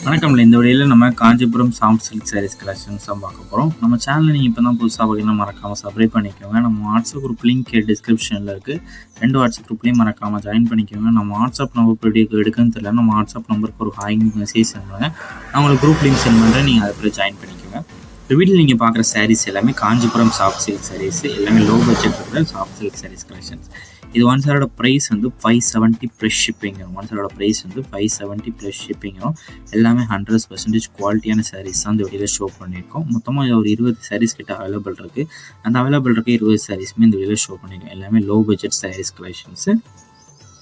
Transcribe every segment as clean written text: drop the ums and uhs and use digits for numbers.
வணக்கம்ல. இந்த வீடியோல நம்ம Kanchipuram soft silk sarees collections தான் பார்க்க போறோம். நம்ம சேனலை நீங்க இப்பதான் புதுசா பார்க்கணும்னா மறக்காம சப்ஸ்கிரைப் பண்ணிக்கோங்க. நம்ம வாட்ஸ்அப் குரூப் லிங்க் டிஸ்கிரிப்ஷன்ல இருக்கு. 2 வாட்ஸ்அப் குரூப்லயும் மறக்காம ஜாயின் பண்ணிக்கோங்க. நம்ம வாட்ஸ்அப் நம்பர் எடுக்குன்னு தெரியல. நம்ம வாட்ஸ்அப் நம்பருக்கு ஒரு ஹாய் மெசேஜ் சென்ட் பண்ணுங்க. நான் உங்களுக்கு குரூப் லிங்க் சென்ட் பண்றேன். நீங்க அதுக்குள்ள ஜாயின் பண்ணிக்கோங்க. இந்த வீடியோல நீங்க பார்க்குற சாரீஸ் எல்லாமே காஞ்சிபுரம் சாஃப்ட் சில்க் சாரீஸ். எல்லாமே லோ பட்ஜெட் இருக்கிற சாஃப்ட் சில்க் சாரீஸ் கலெக்ஷன்ஸ். இது ஒன் சாரோட ப்ரைஸ் வந்து 570 ப்ளஸ் ஷிப்பிங் வரும். ஒன் சாரோட ப்ரைஸ் வந்து 570 ப்ளஸ் ஷிப்பிங் வரும். எல்லாமே 100% குவாலிட்டியான சாரீஸ் தான் இந்த வீடியோவில் ஷோ பண்ணியிருக்கோம். மொத்தமாக ஒரு 20 சாரீஸ் கிட்ட அவைலபிள் இருக்குது. அந்த அவைலபிள் இருக்க 20 சாரீஸுமே இந்த வீடியோவில் ஷோ பண்ணியிருக்கோம். எல்லாமே low budget sarees collections.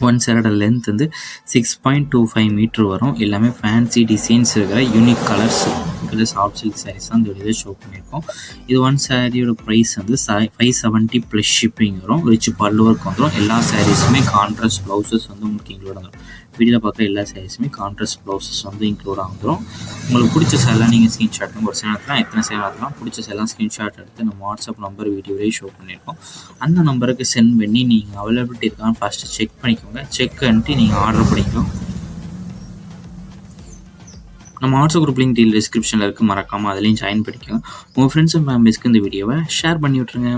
One சாரோட லென்த் வந்து 6.25 மீட்டர் வரும். எல்லாமே ஃபேன்சி டிசைன்ஸ் இருக்கிற யூனிக் கலர்ஸ் இருக்கிற சாஃப்ட் சில்க் சாரீஸ் தான் இந்த வீடியோ ஷோ பண்ணியிருக்கோம். இது ஒன் சாரியோட ப்ரைஸ் வந்து 570 ப்ளஸ் ஷிப்பிங் வரும். ரிச் பல்லு ஒர்க் வந்துடும். எல்லா சாரீஸுமே கான்ட்ராஸ்ட் ப்ளவுசஸ் வந்து உங்களுக்கு இன்க்ளூட் வந்துடும். வீடியோவில் பார்க்குற எல்லா சாரீஸுமே கான்ட்ராஸ்ட் ப்ளவுசஸ் வந்து இன்க்ளூட் ஆகிடும். உங்களுக்கு பிடிச்ச சேலாம் நீங்கள் ஸ்க்ரீன்ஷாட் ஒரு சேலத்தில் எத்தனை சேலாம் பிடிச்ச சேலாம் ஸ்க்ரீன்ஷாட் எடுத்து நம்ம வாட்ஸ்அப் நம்பர் வீடியோலேயே ஷோ பண்ணியிருக்கோம். அந்த நம்பருக்கு சென்ட் பண்ணி நீங்கள் அவைலபிலிட்டி இருக்கான்னு ஃபஸ்ட்டு செக் பண்ணிக்கோங்க. செக் பண்ணிட்டு நீங்கள் ஆர்டர் பண்ணிக்கலாம். நம்ம வாட்ஸ்அப் குரூப் லிங்க் டிஸ்கிரிப்ஷனில் இருக்குது. மறக்காமல் அதுலேயும் ஜாயின் பண்ணிக்கோங்க. உங்கள் ஃப்ரெண்ட்ஸ் அண்ட் ஃபேமிலிஸ்க்கு இந்த வீடியோவை ஷேர் பண்ணி விட்ருங்க.